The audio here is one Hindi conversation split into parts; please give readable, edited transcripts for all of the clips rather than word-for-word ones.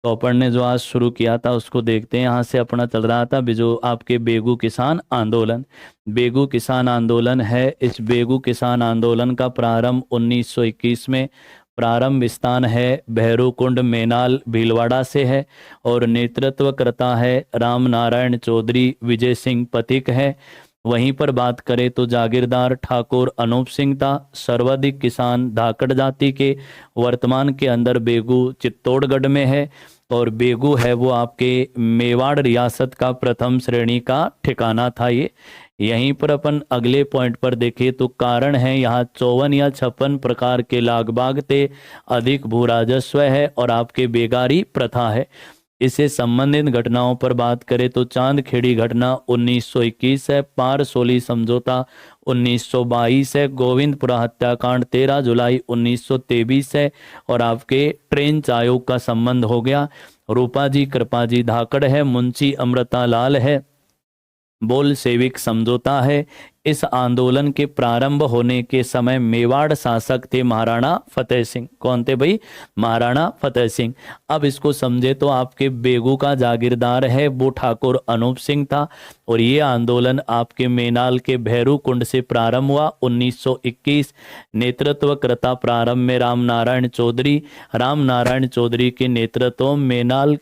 तो अपन ने जो आज शुरू किया था उसको देखते हैं। यहाँ से अपना चल रहा था जो आपके बेगू किसान आंदोलन। बेगू किसान आंदोलन है। इस बेगू किसान आंदोलन का प्रारंभ 1921 में प्रारंभ स्थान है भैरूकुंड मेनाल भीलवाड़ा से है और नेतृत्व करता है राम नारायण चौधरी विजय सिंह पथिक है। वहीं पर बात करें तो जागीरदार ठाकुर अनूप सिंह था। सर्वाधिक किसान धाकड़ जाति के। वर्तमान के अंदर बेगू चित्तौड़गढ़ में है और बेगू है वो आपके मेवाड़ रियासत का प्रथम श्रेणी का ठिकाना था ये। यहीं पर अपन अगले पॉइंट पर देखें तो कारण है यहाँ 54 या 56 प्रकार के लाग बाग थे। अधिक भू राजस्व है और आपके बेगारी प्रथा है। इससे संबंधित घटनाओं पर बात करें तो चांदखेड़ी घटना 1921 है। पारसोली समझौता 1922 है। गोविंदपुरा हत्याकांड 13 जुलाई 1923 है और आपके ट्रेंच आयोग का संबंध हो गया। रूपाजी कृपाजी धाकड़ है। मुंशी अमृता लाल है। बोल सेविक समझौता है। इस आंदोलन के प्रारंभ होने के समय मेवाड़ शासक थे महाराणा फतेह सिंह। कौन थे भाई? महाराणा फतेह सिंह। अब इसको समझे तो आपके बेगू का जागीरदार है वो ठाकुर अनूप सिंह था और ये आंदोलन आपके मेनाल के भैरू कुंड से प्रारंभ हुआ 1921। नेतृत्व करता प्रारंभ में राम नारायण चौधरी। राम नारायण चौधरी के नेतृत्व मेनाल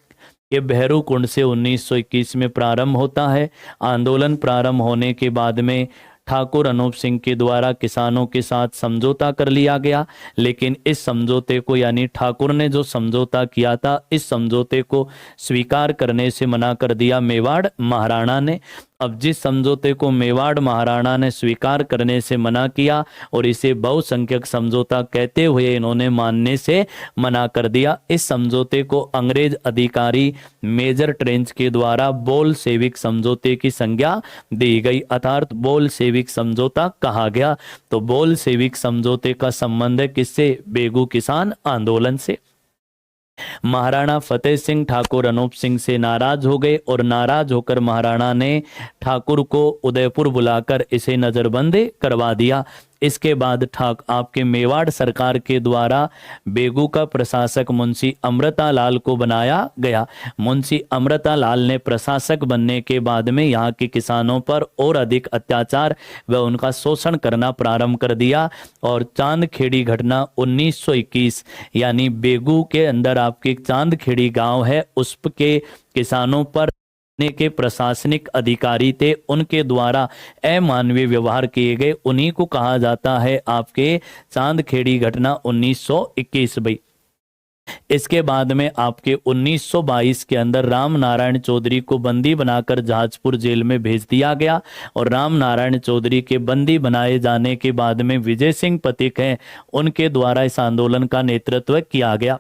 ये भैरू कुंड से 1921 में प्रारंभ होता है। आंदोलन प्रारंभ होने के बाद में ठाकुर अनूप सिंह के द्वारा किसानों के साथ समझौता कर लिया गया, लेकिन इस समझौते को यानी ठाकुर ने जो समझौता किया था इस समझौते को स्वीकार करने से मना कर दिया मेवाड़ महाराणा ने। अब जिस समझौते को मेवाड़ महाराणा ने स्वीकार करने से मना किया और इसे बहुसंख्यक समझौता कहते हुए इन्होंने मानने से मना कर दिया, इस समझौते को अंग्रेज अधिकारी मेजर ट्रेंच के द्वारा बोल सेविक समझौते की संज्ञा दी गई अर्थात बोल सेविक समझौता कहा गया। तो बोल सेविक समझौते का संबंध है किससे? बेगू किसान आंदोलन से। महाराणा फतेह सिंह ठाकुर अनूप सिंह से नाराज हो गए और नाराज होकर महाराणा ने ठाकुर को उदयपुर बुलाकर इसे नजरबंद करवा दिया। इसके बाद आपके मेवाड़ सरकार के द्वारा बेगू का प्रशासक मुंशी अमृता लाल को बनाया गया। मुंशी अमृता लाल ने प्रशासक बनने के बाद में यहाँ के किसानों पर और अधिक अत्याचार व उनका शोषण करना प्रारंभ कर दिया और चांदखेड़ी घटना 1921 यानी बेगू के अंदर आपके चांदखेड़ी गांव है उसके किसानों पर के प्रशासनिक अधिकारी थे उनके द्वारा अमानवीय व्यवहार किए गए, उन्हीं को कहा जाता है आपके चांदखेड़ी घटना 1921 भाई। इसके बाद में आपके 1922 के अंदर राम नारायण चौधरी को बंदी बनाकर जहाजपुर जेल में भेज दिया गया और राम नारायण चौधरी के बंदी बनाए जाने के बाद में विजय सिंह पथिक हैं उनके द्वारा इस आंदोलन का नेतृत्व किया गया।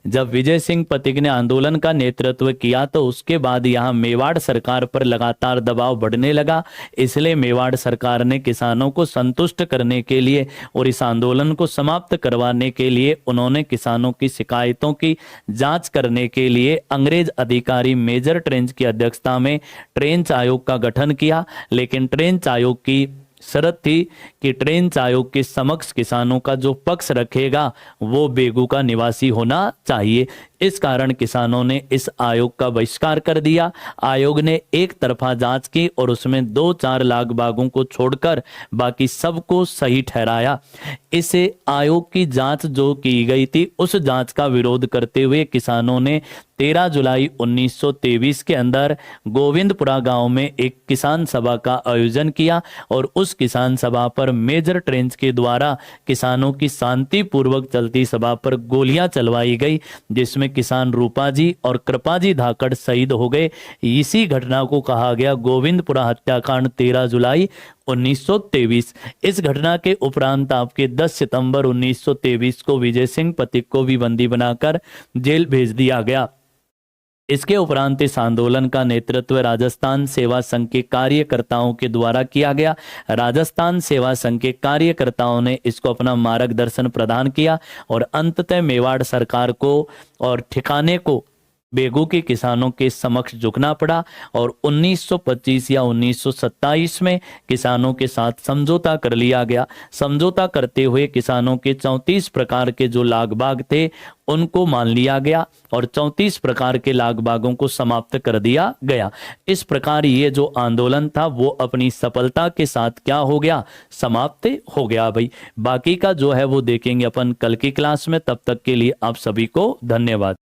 जब विजय सिंह पथिक ने आंदोलन का नेतृत्व किया तो उसके बाद यहाँ मेवाड़ सरकार पर लगातार दबाव बढ़ने लगा, इसलिए मेवाड़ सरकार ने किसानों को संतुष्ट करने के लिए और इस आंदोलन को समाप्त करवाने के लिए उन्होंने किसानों की शिकायतों की जांच करने के लिए अंग्रेज अधिकारी मेजर ट्रेंच की अध्यक्षता में ट्रेंच आयोग का गठन किया। लेकिन ट्रेंच आयोग की शर्त थी कि ट्रेंच आयोग के समक्ष किसानों का जो पक्ष रखेगा वो बेगू का निवासी होना चाहिए। इस कारण किसानों ने इस आयोग का बहिष्कार कर दिया। आयोग ने एक तरफा जांच की और उसमें 2-4 लाख बागों को छोड़कर बाकी सबको सही ठहराया। इस आयोग की जांच जो की गई थी उस जांच का विरोध करते हुए किसानों ने 13 जुलाई 1923 के अंदर गोविंदपुरा गांव में एक किसान सभा का आयोजन किया और उस किसान सभा पर मेजर ट्रेंच के द्वारा किसानों की शांतिपूर्वक चलती सभा पर गोलियां चलवाई गई, जिसमें किसान रूपाजी और कृपाजी धाकड़ शहीद हो गए। इसी घटना को कहा गया गोविंदपुरा हत्याकांड 13 जुलाई 1923। इस घटना के उपरांत आपके 10 सितंबर 1923 को विजय सिंह पथिक को भी बंदी बनाकर जेल भेज दिया गया। इसके उपरांत इस आंदोलन का नेतृत्व राजस्थान सेवा संघ के कार्यकर्ताओं के द्वारा किया गया। राजस्थान सेवा संघ के कार्यकर्ताओं ने इसको अपना मार्गदर्शन प्रदान किया और अंततः मेवाड़ सरकार को और ठिकाने को बेगू के किसानों के समक्ष झुकना पड़ा और 1925 या 1927 में किसानों के साथ समझौता कर लिया गया। समझौता करते हुए किसानों के 34 प्रकार के जो लाग बाग थे उनको मान लिया गया और 34 प्रकार के लाग बागों को समाप्त कर दिया गया। इस प्रकार ये जो आंदोलन था वो अपनी सफलता के साथ क्या हो गया, समाप्त हो गया भाई। बाकी का जो है वो देखेंगे अपन कल की क्लास में। तब तक के लिए आप सभी को धन्यवाद।